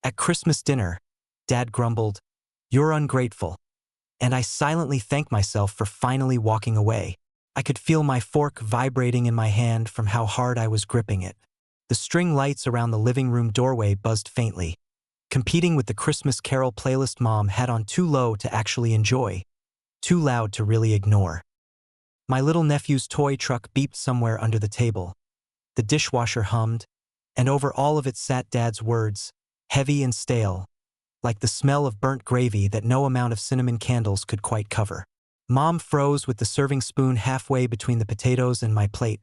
At Christmas dinner, Dad grumbled, "You're ungrateful." And I silently thanked myself for finally walking away. I could feel my fork vibrating in my hand from how hard I was gripping it. The string lights around the living room doorway buzzed faintly, competing with the Christmas Carol playlist Mom had on too low to actually enjoy, too loud to really ignore. My little nephew's toy truck beeped somewhere under the table. The dishwasher hummed, and over all of it sat Dad's words, heavy and stale, like the smell of burnt gravy that no amount of cinnamon candles could quite cover. Mom froze with the serving spoon halfway between the potatoes and my plate,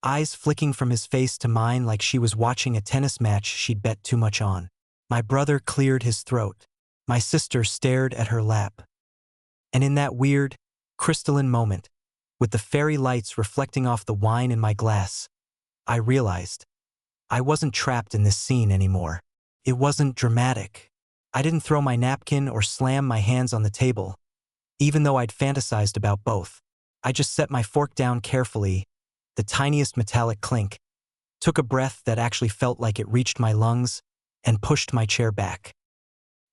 eyes flicking from his face to mine like she was watching a tennis match she'd bet too much on. My brother cleared his throat. My sister stared at her lap. And in that weird, crystalline moment, with the fairy lights reflecting off the wine in my glass, I realized I wasn't trapped in this scene anymore. It wasn't dramatic. I didn't throw my napkin or slam my hands on the table, even though I'd fantasized about both. I just set my fork down carefully, the tiniest metallic clink, took a breath that actually felt like it reached my lungs, and pushed my chair back.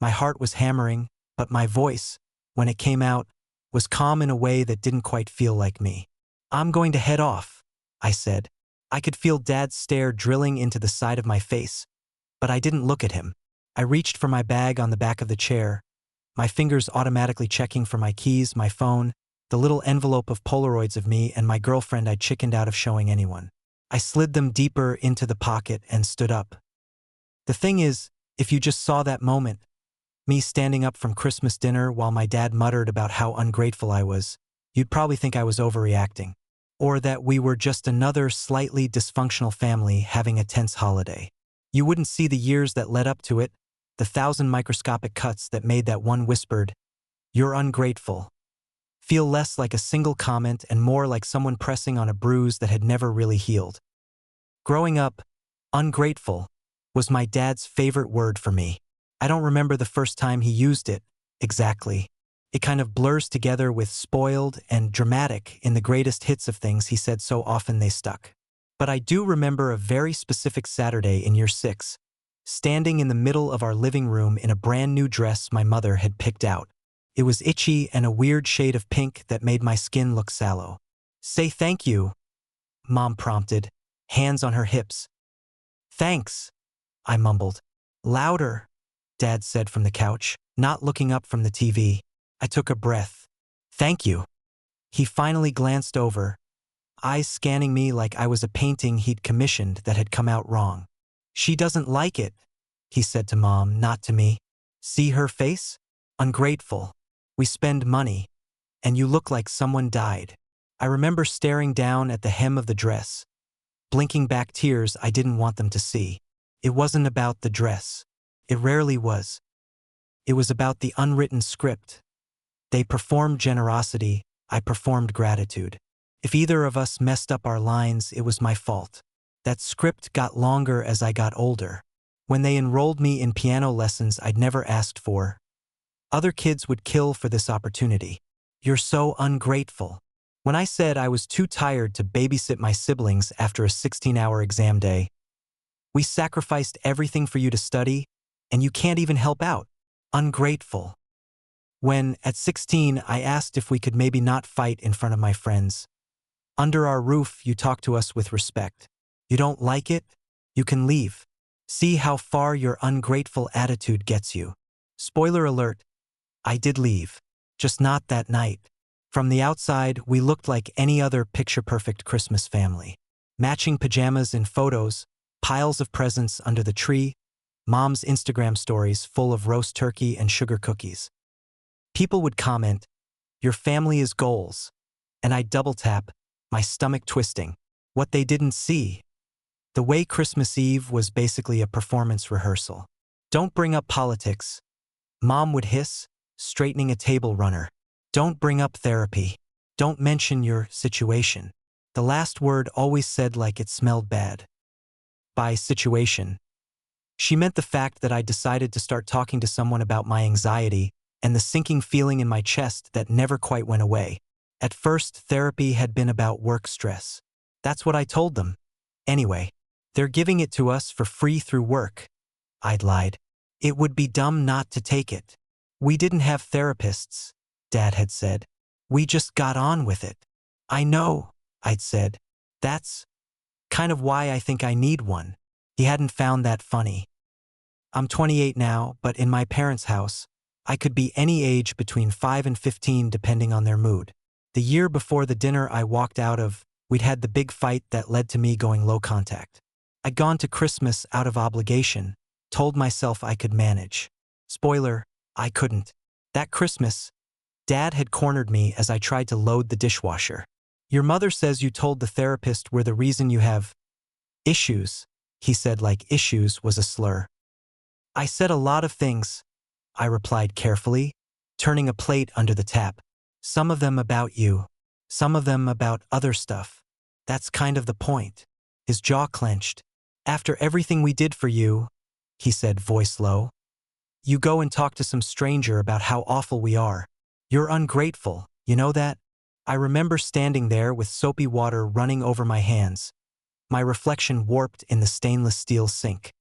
My heart was hammering, but my voice, when it came out, was calm in a way that didn't quite feel like me. "I'm going to head off," I said. I could feel Dad's stare drilling into the side of my face, but I didn't look at him. I reached for my bag on the back of the chair, my fingers automatically checking for my keys, my phone, the little envelope of Polaroids of me and my girlfriend I'd chickened out of showing anyone. I slid them deeper into the pocket and stood up. The thing is, if you just saw that moment, me standing up from Christmas dinner while my dad muttered about how ungrateful I was, you'd probably think I was overreacting, or that we were just another slightly dysfunctional family having a tense holiday. You wouldn't see the years that led up to it, the 1,000 microscopic cuts that made that one whispered, "You're ungrateful," feel less like a single comment and more like someone pressing on a bruise that had never really healed. Growing up, ungrateful was my dad's favorite word for me. I don't remember the first time he used it, exactly. It kind of blurs together with spoiled and dramatic in the greatest hits of things he said so often they stuck. But I do remember a very specific Saturday in year 6, standing in the middle of our living room in a brand new dress my mother had picked out. It was itchy and a weird shade of pink that made my skin look sallow. "Say thank you," Mom prompted, hands on her hips. "Thanks," I mumbled. "Louder," Dad said from the couch, not looking up from the TV. I took a breath. "Thank you." He finally glanced over, eyes scanning me like I was a painting he'd commissioned that had come out wrong. "She doesn't like it," he said to Mom, not to me. "See her face? Ungrateful. We spend money, and you look like someone died." I remember staring down at the hem of the dress, blinking back tears I didn't want them to see. It wasn't about the dress. It rarely was. It was about the unwritten script. They performed generosity, I performed gratitude. If either of us messed up our lines, it was my fault. That script got longer as I got older. When they enrolled me in piano lessons I'd never asked for, other kids would kill for this opportunity. "You're so ungrateful." When I said I was too tired to babysit my siblings after a 16-hour exam day, "We sacrificed everything for you to study, and you can't even help out." Ungrateful. When, at 16, I asked if we could maybe not fight in front of my friends. "Under our roof, you talk to us with respect. You don't like it? You can leave. See how far your ungrateful attitude gets you." Spoiler alert, I did leave. Just not that night. From the outside, we looked like any other picture-perfect Christmas family. Matching pajamas in photos, piles of presents under the tree, Mom's Instagram stories full of roast turkey and sugar cookies. People would comment, "Your family is goals," and I'd double tap, my stomach twisting. What they didn't see. The way Christmas Eve was basically a performance rehearsal. "Don't bring up politics," Mom would hiss, straightening a table runner. "Don't bring up therapy. Don't mention your situation." The last word always said like it smelled bad. By situation, she meant the fact that I decided to start talking to someone about my anxiety and the sinking feeling in my chest that never quite went away. At first, therapy had been about work stress. That's what I told them. Anyway, "They're giving it to us for free through work," I'd lied. It would be dumb not to take it. We didn't have therapists, Dad had said. We just got on with it. I know, I'd said. That's kind of why I think I need one. He hadn't found that funny. I'm 28 now, but in my parents' house, I could be any age between 5 and 15 depending on their mood. The year before the dinner I walked out of, we'd had the big fight that led to me going low contact. I'd gone to Christmas out of obligation, told myself I could manage. Spoiler, I couldn't. That Christmas, Dad had cornered me as I tried to load the dishwasher. Your mother says you told the therapist we're the reason you have issues, he said like issues was a slur. I said a lot of things, I replied carefully, turning a plate under the tap. Some of them about you, some of them about other stuff. That's kind of the point. His jaw clenched. After everything we did for you, he said, voice low, you go and talk to some stranger about how awful we are. You're ungrateful, you know that? I remember standing there with soapy water running over my hands, my reflection warped in the stainless steel sink.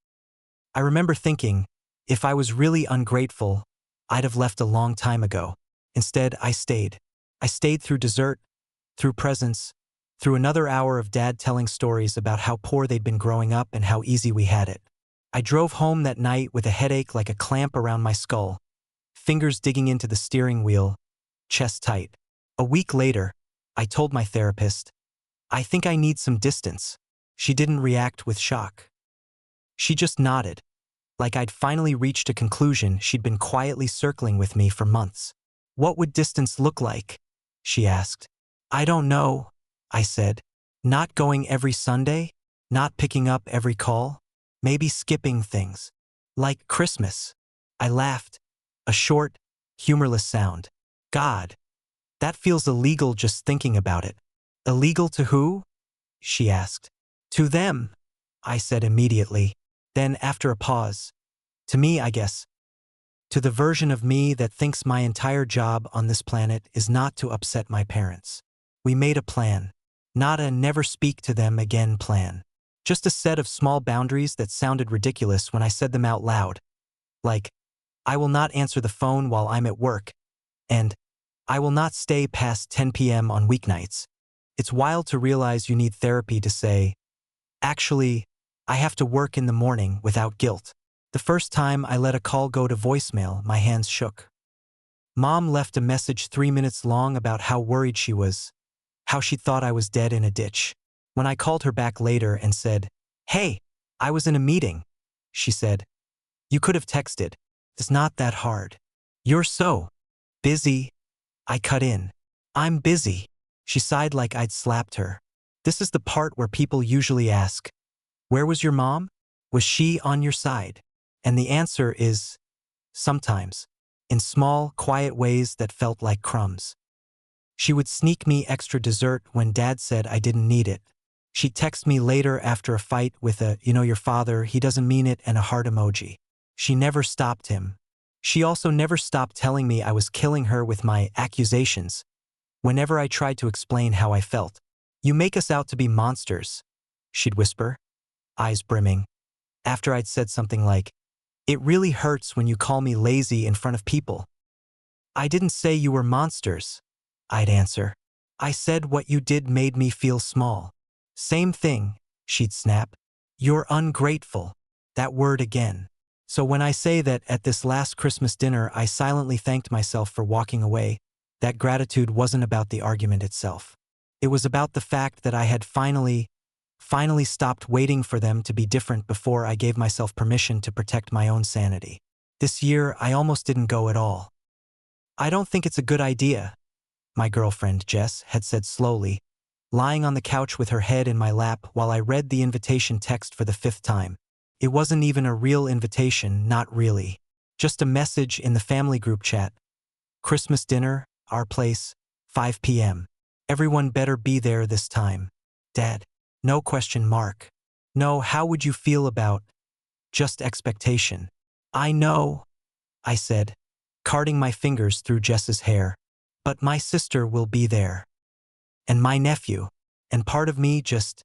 I remember thinking, if I was really ungrateful, I'd have left a long time ago. Instead, I stayed. I stayed through dessert, through presents, through another hour of Dad telling stories about how poor they'd been growing up and how easy we had it. I drove home that night with a headache like a clamp around my skull, fingers digging into the steering wheel, chest tight. A week later, I told my therapist, I think I need some distance. She didn't react with shock. She just nodded, like I'd finally reached a conclusion she'd been quietly circling with me for months. What would distance look like? She asked. I don't know, I said. Not going every Sunday? Not picking up every call? Maybe skipping things. Like Christmas. I laughed. A short, humorless sound. God. That feels illegal just thinking about it. Illegal to who? She asked. To them, I said immediately. Then, after a pause, to me, I guess. To the version of me that thinks my entire job on this planet is not to upset my parents. We made a plan. Not a never speak to them again plan. Just a set of small boundaries that sounded ridiculous when I said them out loud. Like, I will not answer the phone while I'm at work, and I will not stay past 10 p.m. on weeknights. It's wild to realize you need therapy to say, actually, I have to work in the morning without guilt. The first time I let a call go to voicemail, my hands shook. Mom left a message 3 minutes long about how worried she was, how she thought I was dead in a ditch. When I called her back later and said, hey, I was in a meeting, she said, you could have texted. It's not that hard. You're so busy. I cut in. I'm busy. She sighed like I'd slapped her. This is the part where people usually ask, where was your mom? Was she on your side? And the answer is, sometimes, in small, quiet ways that felt like crumbs. She would sneak me extra dessert when Dad said I didn't need it. She'd text me later after a fight with a, your father, he doesn't mean it, and a heart emoji. She never stopped him. She also never stopped telling me I was killing her with my accusations. Whenever I tried to explain how I felt, you make us out to be monsters, she'd whisper, eyes brimming. After I'd said something like, it really hurts when you call me lazy in front of people. I didn't say you were monsters, I'd answer. I said what you did made me feel small. Same thing, she'd snap. You're ungrateful. That word again. So when I say that at this last Christmas dinner I silently thanked myself for walking away, that gratitude wasn't about the argument itself. It was about the fact that I had finally stopped waiting for them to be different before I gave myself permission to protect my own sanity. This year, I almost didn't go at all. I don't think it's a good idea, my girlfriend, Jess, had said slowly, lying on the couch with her head in my lap while I read the invitation text for the 5th time. It wasn't even a real invitation, not really. Just a message in the family group chat. Christmas dinner, our place, 5 p.m. Everyone better be there this time. Dad. No question mark. No, how would you feel about just expectation? I know, I said, carting my fingers through Jess's hair. But my sister will be there. And my nephew. And part of me just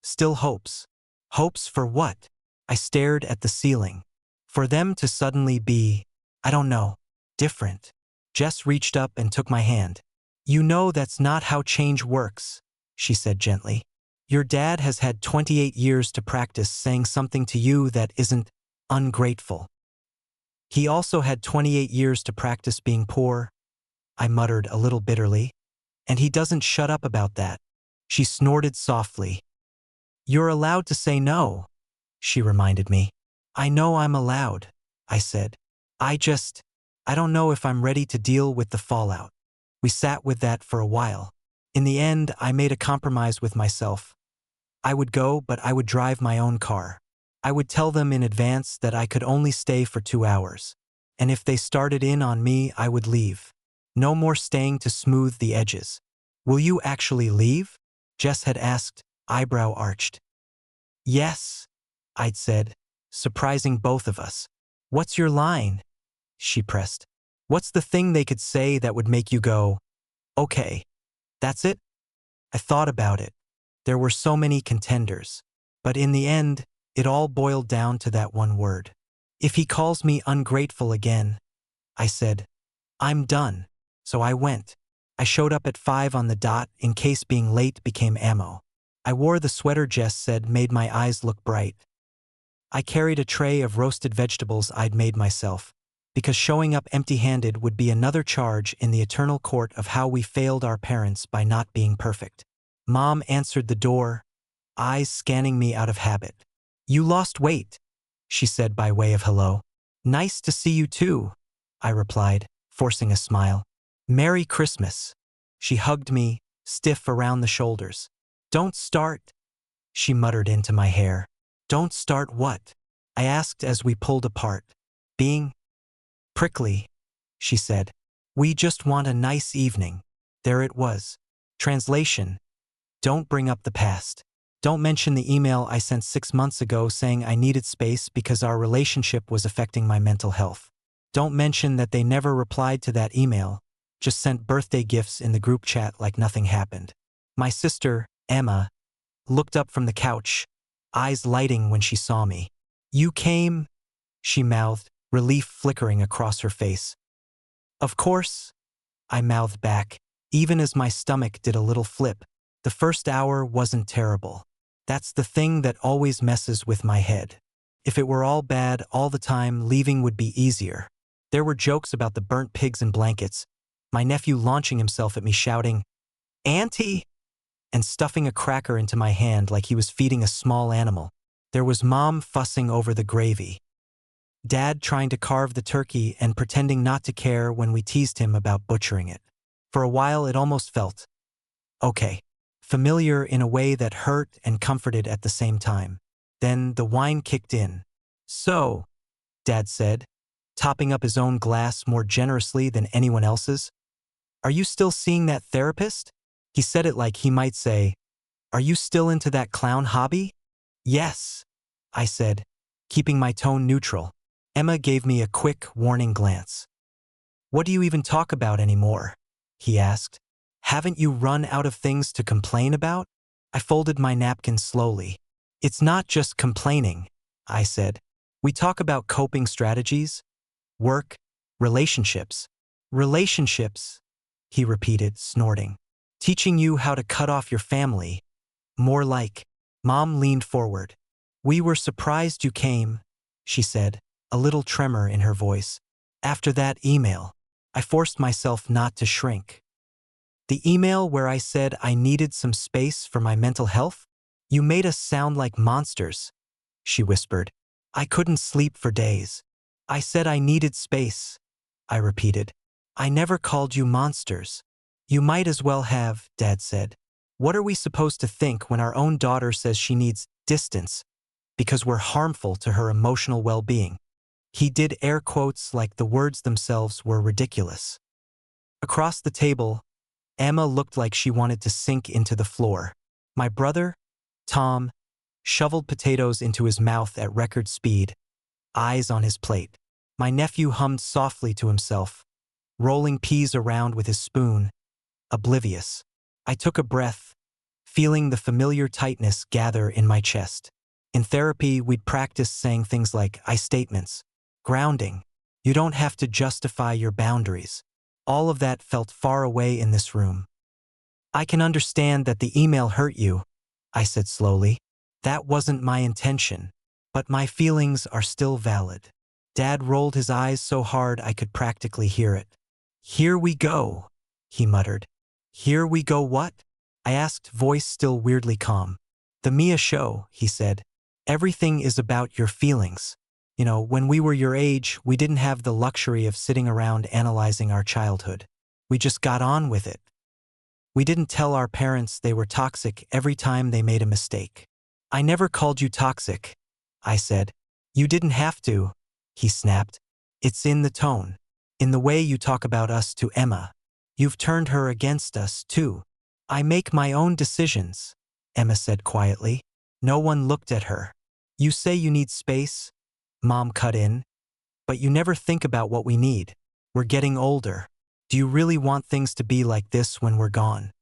still hopes. Hopes for what? I stared at the ceiling. For them to suddenly be, I don't know, different. Jess reached up and took my hand. You know that's not how change works, she said gently. Your dad has had 28 years to practice saying something to you that isn't ungrateful. He also had 28 years to practice being poor, I muttered a little bitterly. And he doesn't shut up about that. She snorted softly. You're allowed to say no, she reminded me. I know I'm allowed, I said. I don't know if I'm ready to deal with the fallout. We sat with that for a while. In the end, I made a compromise with myself. I would go, but I would drive my own car. I would tell them in advance that I could only stay for 2 hours. And if they started in on me, I would leave. No more staying to smooth the edges. Will you actually leave? Jess had asked, eyebrow arched. Yes, I'd said, surprising both of us. What's your line? She pressed. What's the thing they could say that would make you go, okay, that's it? I thought about it. There were so many contenders. But in the end, it all boiled down to that one word. If he calls me ungrateful again, I said, I'm done. So I went. I showed up at 5 on the dot in case being late became ammo. I wore the sweater Jess said made my eyes look bright. I carried a tray of roasted vegetables I'd made myself, because showing up empty-handed would be another charge in the eternal court of how we failed our parents by not being perfect. Mom answered the door, eyes scanning me out of habit. You lost weight, she said by way of hello. Nice to see you too, I replied, forcing a smile. Merry Christmas. She hugged me, stiff around the shoulders. Don't start, she muttered into my hair. Don't start what? I asked as we pulled apart. Being prickly, she said. We just want a nice evening. There it was. Translation. Don't bring up the past. Don't mention the email I sent 6 months ago saying I needed space because our relationship was affecting my mental health. Don't mention that they never replied to that email, just sent birthday gifts in the group chat like nothing happened. My sister, Emma, looked up from the couch, eyes lighting when she saw me. You came, she mouthed, relief flickering across her face. Of course, I mouthed back, even as my stomach did a little flip. The first hour wasn't terrible. That's the thing that always messes with my head. If it were all bad all the time, leaving would be easier. There were jokes about the burnt pigs and blankets, my nephew launching himself at me shouting, Auntie! And stuffing a cracker into my hand like he was feeding a small animal. There was Mom fussing over the gravy. Dad trying to carve the turkey and pretending not to care when we teased him about butchering it. For a while it almost felt, okay, familiar in a way that hurt and comforted at the same time. Then the wine kicked in. So, Dad said, topping up his own glass more generously than anyone else's, are you still seeing that therapist? He said it like he might say, are you still into that clown hobby? Yes, I said, keeping my tone neutral. Emma gave me a quick, warning glance. What do you even talk about anymore? He asked. Haven't you run out of things to complain about? I folded my napkin slowly. It's not just complaining, I said. We talk about coping strategies, work, relationships. Relationships, he repeated, snorting. Teaching you how to cut off your family. More like. Mom leaned forward. We were surprised you came, she said, a little tremor in her voice. After that email, I forced myself not to shrink. The email where I said I needed some space for my mental health? You made us sound like monsters, she whispered. I couldn't sleep for days. I said I needed space, I repeated. I never called you monsters. You might as well have, Dad said. What are we supposed to think when our own daughter says she needs distance because we're harmful to her emotional well-being? He did air quotes like the words themselves were ridiculous. Across the table, Emma looked like she wanted to sink into the floor. My brother, Tom, shoveled potatoes into his mouth at record speed, eyes on his plate. My nephew hummed softly to himself, rolling peas around with his spoon, oblivious. I took a breath, feeling the familiar tightness gather in my chest. In therapy, we'd practice saying things like I statements, grounding. You don't have to justify your boundaries. All of that felt far away in this room. I can understand that the email hurt you, I said slowly. That wasn't my intention, but my feelings are still valid. Dad rolled his eyes so hard I could practically hear it. Here we go, he muttered. Here we go what? I asked, voice still weirdly calm. The Mia show, he said. Everything is about your feelings. You know, when we were your age, we didn't have the luxury of sitting around analyzing our childhood. We just got on with it. We didn't tell our parents they were toxic every time they made a mistake. I never called you toxic, I said. You didn't have to, he snapped. It's in the tone. In the way you talk about us to Emma. You've turned her against us, too. I make my own decisions, Emma said quietly. No one looked at her. You say you need space, Mom cut in. But you never think about what we need. We're getting older. Do you really want things to be like this when we're gone?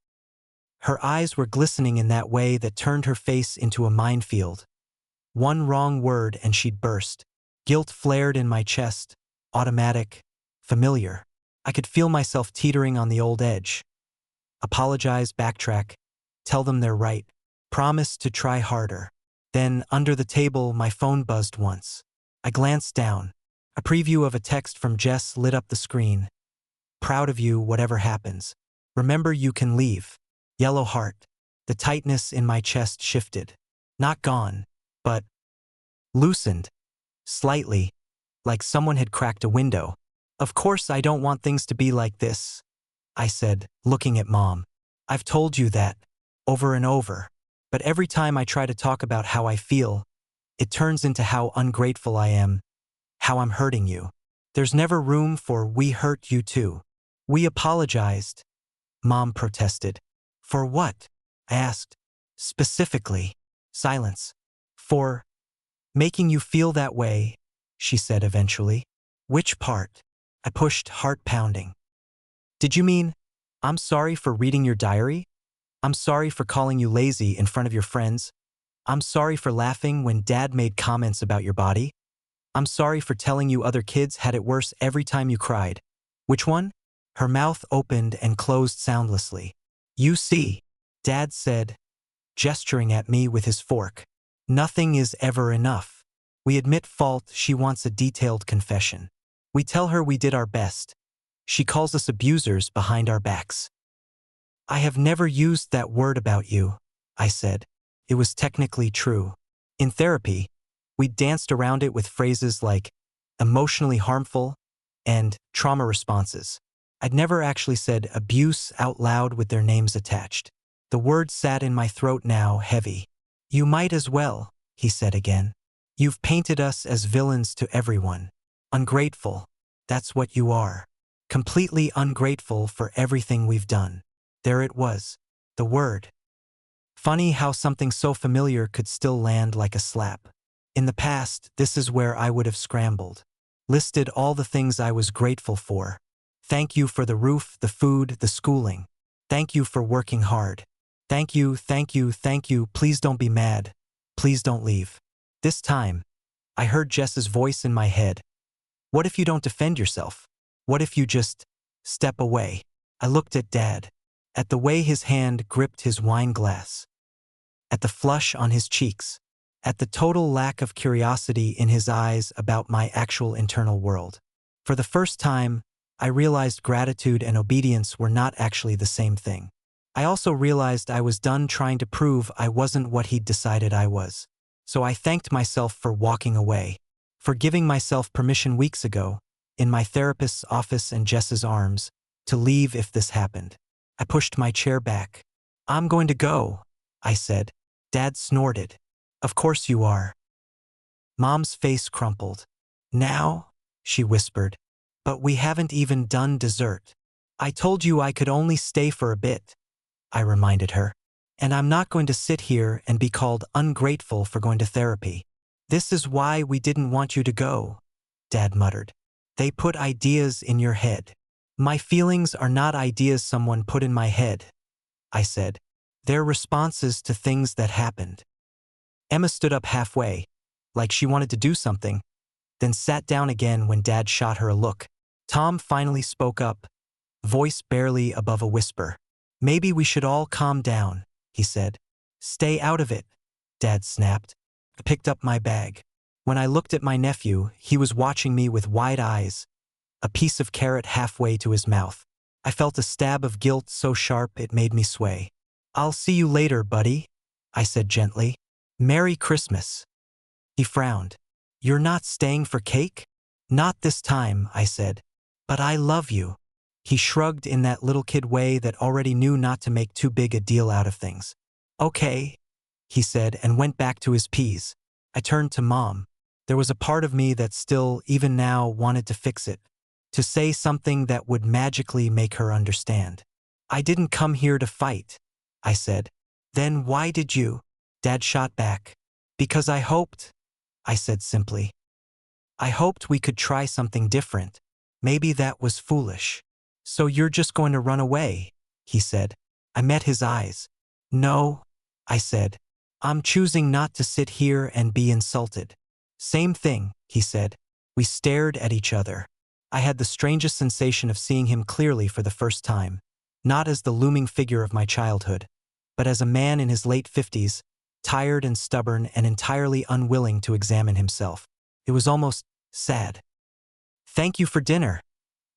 Her eyes were glistening in that way that turned her face into a minefield. One wrong word and she'd burst. Guilt flared in my chest. Automatic. Familiar. I could feel myself teetering on the old edge. Apologize, backtrack. Tell them they're right. Promise to try harder. Then, under the table, my phone buzzed once. I glanced down. A preview of a text from Jess lit up the screen. Proud of you, whatever happens. Remember you can leave. Yellow heart. The tightness in my chest shifted. Not gone, but loosened. Slightly, like someone had cracked a window. Of course I don't want things to be like this, I said, looking at Mom. I've told you that, over and over. But every time I try to talk about how I feel, it turns into how ungrateful I am, how I'm hurting you. There's never room for we hurt you too. We apologized, Mom protested. For what? I asked. Specifically. Silence. For making you feel that way, she said eventually. Which part? I pushed, heart pounding. Did you mean, I'm sorry for reading your diary? I'm sorry for calling you lazy in front of your friends? I'm sorry for laughing when Dad made comments about your body? I'm sorry for telling you other kids had it worse every time you cried. Which one? Her mouth opened and closed soundlessly. You see, Dad said, gesturing at me with his fork. Nothing is ever enough. We admit fault, she wants a detailed confession. We tell her we did our best. She calls us abusers behind our backs. I have never used that word about you, I said. It was technically true. In therapy, we danced around it with phrases like emotionally harmful and trauma responses. I'd never actually said abuse out loud with their names attached. The word sat in my throat now, heavy. You might as well, he said again. You've painted us as villains to everyone. Ungrateful. That's what you are. Completely ungrateful for everything we've done. There it was. The word. Funny how something so familiar could still land like a slap. In the past, this is where I would have scrambled. Listed all the things I was grateful for. Thank you for the roof, the food, the schooling. Thank you for working hard. Thank you, thank you, thank you. Please don't be mad. Please don't leave. This time, I heard Jess's voice in my head. What if you don't defend yourself? What if you just step away? I looked at Dad, at the way his hand gripped his wine glass, at the flush on his cheeks, at the total lack of curiosity in his eyes about my actual internal world. For the first time, I realized gratitude and obedience were not actually the same thing. I also realized I was done trying to prove I wasn't what he'd decided I was. So I thanked myself for walking away, for giving myself permission weeks ago, in my therapist's office and Jess's arms, to leave if this happened. I pushed my chair back. I'm going to go, I said. Dad snorted. Of course you are. Mom's face crumpled. Now? She whispered. But we haven't even done dessert. I told you I could only stay for a bit, I reminded her. And I'm not going to sit here and be called ungrateful for going to therapy. This is why we didn't want you to go, Dad muttered. They put ideas in your head. My feelings are not ideas someone put in my head, I said. They're responses to things that happened. Emma stood up halfway, like she wanted to do something, then sat down again when Dad shot her a look. Tom finally spoke up, voice barely above a whisper. "Maybe we should all calm down," he said. "Stay out of it," Dad snapped. I picked up my bag. When I looked at my nephew, he was watching me with wide eyes, a piece of carrot halfway to his mouth. I felt a stab of guilt so sharp it made me sway. "I'll see you later, buddy," I said gently. "Merry Christmas." He frowned. "You're not staying for cake?" "Not this time," I said. "But I love you." He shrugged in that little kid way that already knew not to make too big a deal out of things. "Okay," he said and went back to his peas. I turned to Mom. There was a part of me that still, even now, wanted to fix it, to say something that would magically make her understand. "I didn't come here to fight," I said. "Then why did you?" Dad shot back. "Because I hoped," I said simply. "I hoped we could try something different. Maybe that was foolish." "So you're just going to run away?" he said. I met his eyes. "No," I said. "I'm choosing not to sit here and be insulted." "Same thing," he said. We stared at each other. I had the strangest sensation of seeing him clearly for the first time, not as the looming figure of my childhood, but as a man in his late 50s, tired and stubborn and entirely unwilling to examine himself. It was almost sad. "Thank you for dinner,"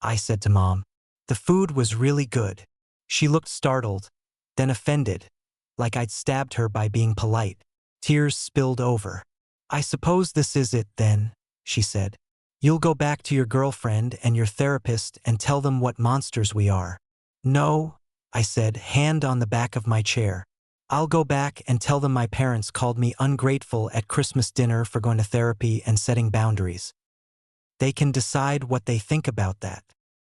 I said to Mom. "The food was really good." She looked startled, then offended, like I'd stabbed her by being polite. Tears spilled over. "I suppose this is it then," she said. "You'll go back to your girlfriend and your therapist and tell them what monsters we are." "No," I said, hand on the back of my chair. "I'll go back and tell them my parents called me ungrateful at Christmas dinner for going to therapy and setting boundaries. They can decide what they think about that."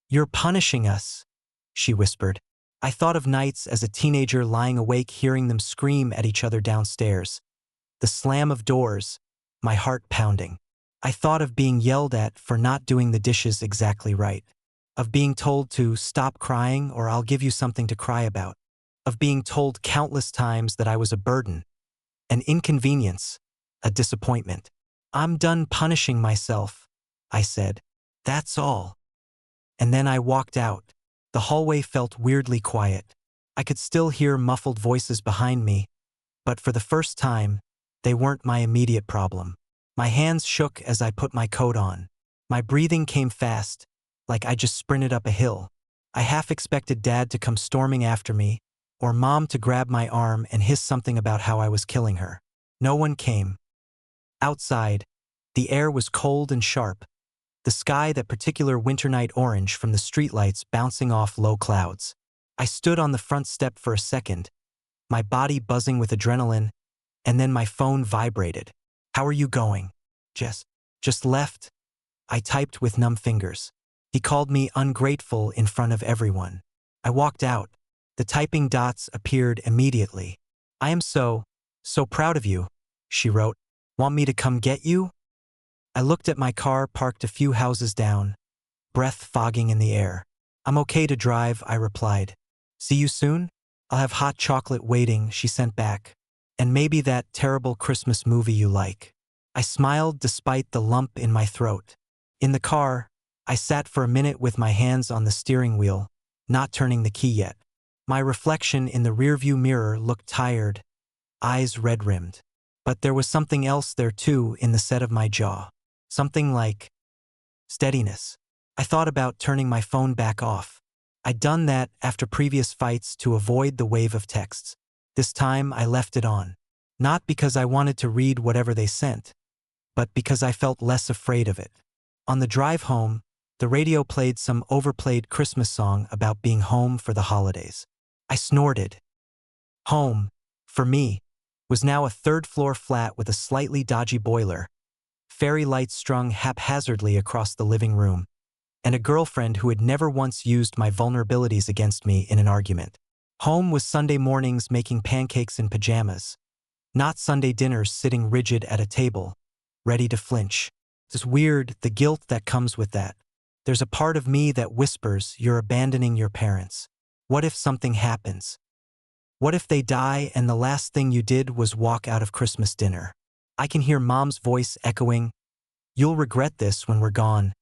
"You're punishing us," she whispered. I thought of nights as a teenager lying awake hearing them scream at each other downstairs. The slam of doors, my heart pounding. I thought of being yelled at for not doing the dishes exactly right. Of being told to stop crying or I'll give you something to cry about. Of being told countless times that I was a burden, an inconvenience, a disappointment. "I'm done punishing myself," I said. "That's all." And then I walked out. The hallway felt weirdly quiet. I could still hear muffled voices behind me, but for the first time, they weren't my immediate problem. My hands shook as I put my coat on. My breathing came fast, like I just sprinted up a hill. I half expected Dad to come storming after me, or Mom to grab my arm and hiss something about how I was killing her. No one came. Outside, the air was cold and sharp, the sky that particular winter night orange from the streetlights bouncing off low clouds. I stood on the front step for a second, my body buzzing with adrenaline, and then my phone vibrated. "How are you going?" Just left," I typed with numb fingers. He called me ungrateful in front of everyone. I walked out. The typing dots appeared immediately. "I am so proud of you," she wrote. "Want me to come get you?" I looked at my car parked a few houses down, breath fogging in the air. "I'm okay to drive," I replied. "See you soon?" "I'll have hot chocolate waiting," she sent back. "And maybe that terrible Christmas movie you like." I smiled despite the lump in my throat. In the car, I sat for a minute with my hands on the steering wheel, not turning the key yet. My reflection in the rearview mirror looked tired, eyes red-rimmed. But there was something else there too in the set of my jaw. Something like steadiness. I thought about turning my phone back off. I'd done that after previous fights to avoid the wave of texts. This time I left it on. Not because I wanted to read whatever they sent, but because I felt less afraid of it. On the drive home, the radio played some overplayed Christmas song about being home for the holidays. I snorted. Home, for me, was now a third-floor flat with a slightly dodgy boiler, fairy lights strung haphazardly across the living room, and a girlfriend who had never once used my vulnerabilities against me in an argument. Home was Sunday mornings making pancakes in pajamas, not Sunday dinners sitting rigid at a table, ready to flinch. It's weird, the guilt that comes with that. There's a part of me that whispers, "You're abandoning your parents. What if something happens? What if they die and the last thing you did was walk out of Christmas dinner?" I can hear Mom's voice echoing, You'll regret this when we're gone,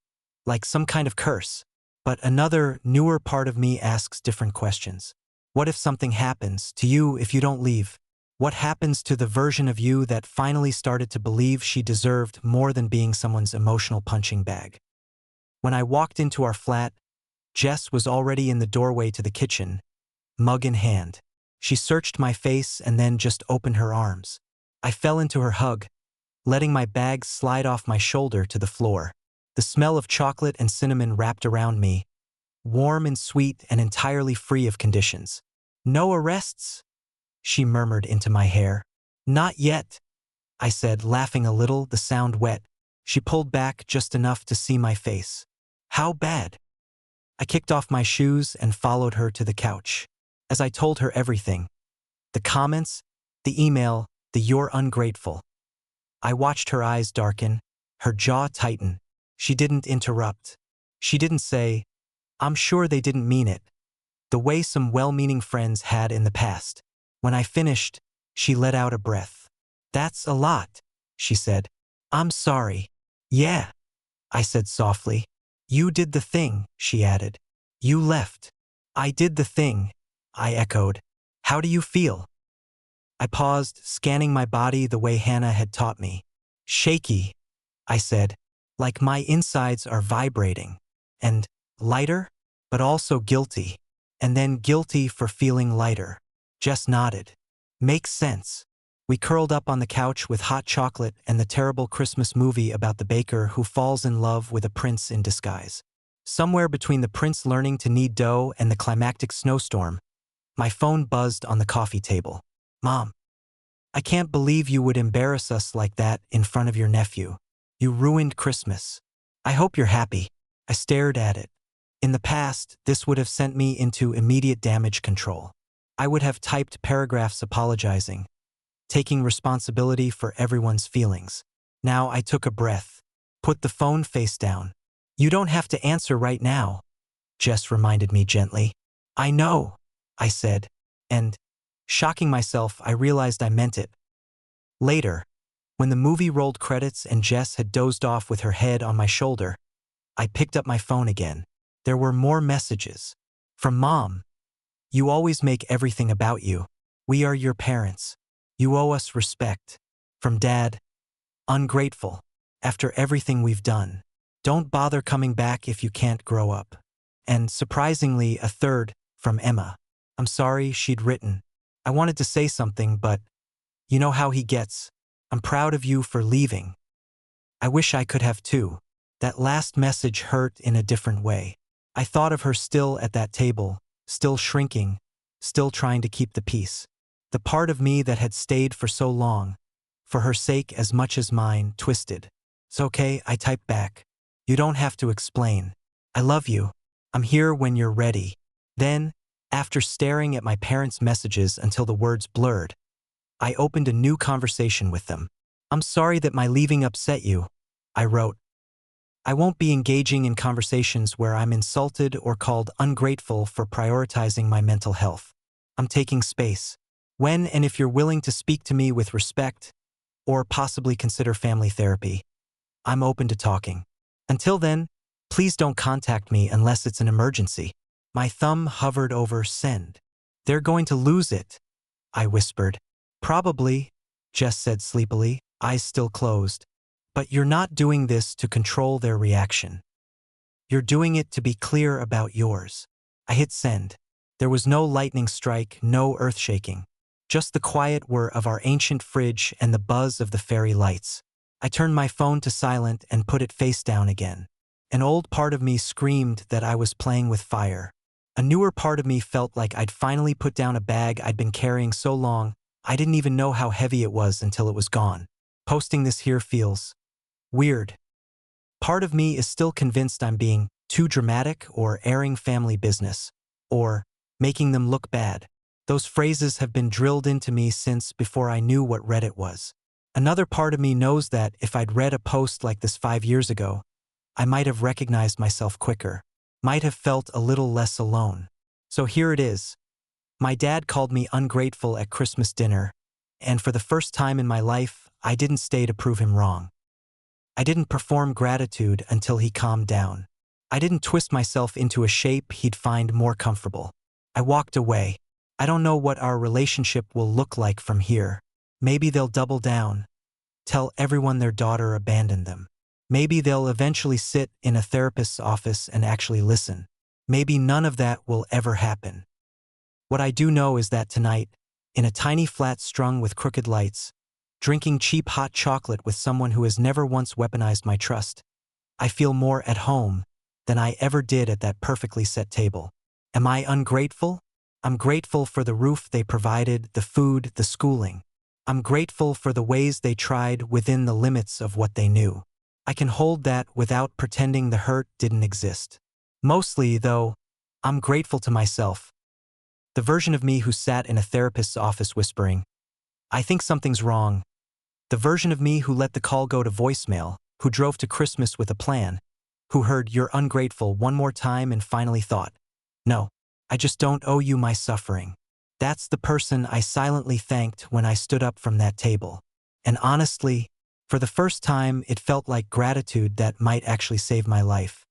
like some kind of curse. But another, newer part of me asks different questions. What if something happens to you if you don't leave? What happens to the version of you that finally started to believe she deserved more than being someone's emotional punching bag? When I walked into our flat, Jess was already in the doorway to the kitchen, mug in hand. She searched my face and then just opened her arms. I fell into her hug, letting my bag slide off my shoulder to the floor. The smell of chocolate and cinnamon wrapped around me, warm and sweet and entirely free of conditions. No arrests? She murmured into my hair. Not yet, I said, laughing a little, the sound wet. She pulled back just enough to see my face. How bad? I kicked off my shoes and followed her to the couch. As I told her everything, the comments, the email, the "you're ungrateful," I watched her eyes darken, her jaw tighten. She didn't interrupt. She didn't say, "I'm sure they didn't mean it," the way some well-meaning friends had in the past. When I finished, she let out a breath. "That's a lot," she said. "I'm sorry." "Yeah," I said softly. "You did the thing," she added. "You left." "I did the thing," I echoed. "How do you feel?" I paused, scanning my body the way Hannah had taught me. "Shaky," I said, "like my insides are vibrating. And lighter, but also guilty. And then guilty for feeling lighter." Jess nodded. "Makes sense." We curled up on the couch with hot chocolate and the terrible Christmas movie about the baker who falls in love with a prince in disguise. Somewhere between the prince learning to knead dough and the climactic snowstorm, my phone buzzed on the coffee table. "Mom, I can't believe you would embarrass us like that in front of your nephew. You ruined Christmas. I hope you're happy." I stared at it. In the past, this would have sent me into immediate damage control. I would have typed paragraphs apologizing, taking responsibility for everyone's feelings. Now I took a breath, put the phone face down. "You don't have to answer right now," Jess reminded me gently. "I know," I said, and, shocking myself, I realized I meant it. Later, when the movie rolled credits and Jess had dozed off with her head on my shoulder, I picked up my phone again. There were more messages. From Mom. "You always make everything about you. We are your parents. You owe us respect." From Dad. "Ungrateful. After everything we've done. Don't bother coming back if you can't grow up." And surprisingly, a third, from Emma. "I'm sorry," she'd written. "I wanted to say something, but you know how he gets. I'm proud of you for leaving." I wish I could have too. That last message hurt in a different way. I thought of her still at that table, still shrinking, still trying to keep the peace. The part of me that had stayed for so long, for her sake as much as mine, twisted. "It's okay," I typed back. "You don't have to explain. I love you. I'm here when you're ready." Then, after staring at my parents' messages until the words blurred, I opened a new conversation with them. "I'm sorry that my leaving upset you," I wrote. "I won't be engaging in conversations where I'm insulted or called ungrateful for prioritizing my mental health. I'm taking space. When and if you're willing to speak to me with respect, or possibly consider family therapy, I'm open to talking. Until then, please don't contact me unless it's an emergency." My thumb hovered over send. "They're going to lose it," I whispered. "Probably," Jess said sleepily, eyes still closed. "But you're not doing this to control their reaction. You're doing it to be clear about yours." I hit send. There was no lightning strike, no earth-shaking. Just the quiet whir of our ancient fridge and the buzz of the fairy lights. I turned my phone to silent and put it face down again. An old part of me screamed that I was playing with fire. A newer part of me felt like I'd finally put down a bag I'd been carrying so long, I didn't even know how heavy it was until it was gone. Posting this here feels weird. Part of me is still convinced I'm being too dramatic or airing family business, or making them look bad. Those phrases have been drilled into me since before I knew what Reddit was. Another part of me knows that if I'd read a post like this 5 years ago, I might have recognized myself quicker, might have felt a little less alone. So here it is. My dad called me ungrateful at Christmas dinner, and for the first time in my life, I didn't stay to prove him wrong. I didn't perform gratitude until he calmed down. I didn't twist myself into a shape he'd find more comfortable. I walked away. I don't know what our relationship will look like from here. Maybe they'll double down, tell everyone their daughter abandoned them. Maybe they'll eventually sit in a therapist's office and actually listen. Maybe none of that will ever happen. What I do know is that tonight, in a tiny flat strung with crooked lights, drinking cheap hot chocolate with someone who has never once weaponized my trust, I feel more at home than I ever did at that perfectly set table. Am I ungrateful? I'm grateful for the roof they provided, the food, the schooling. I'm grateful for the ways they tried within the limits of what they knew. I can hold that without pretending the hurt didn't exist. Mostly, though, I'm grateful to myself. The version of me who sat in a therapist's office whispering, "I think something's wrong." The version of me who let the call go to voicemail, who drove to Christmas with a plan, who heard "you're ungrateful" one more time and finally thought, "No, I just don't owe you my suffering." That's the person I silently thanked when I stood up from that table. And honestly, for the first time, it felt like gratitude that might actually save my life.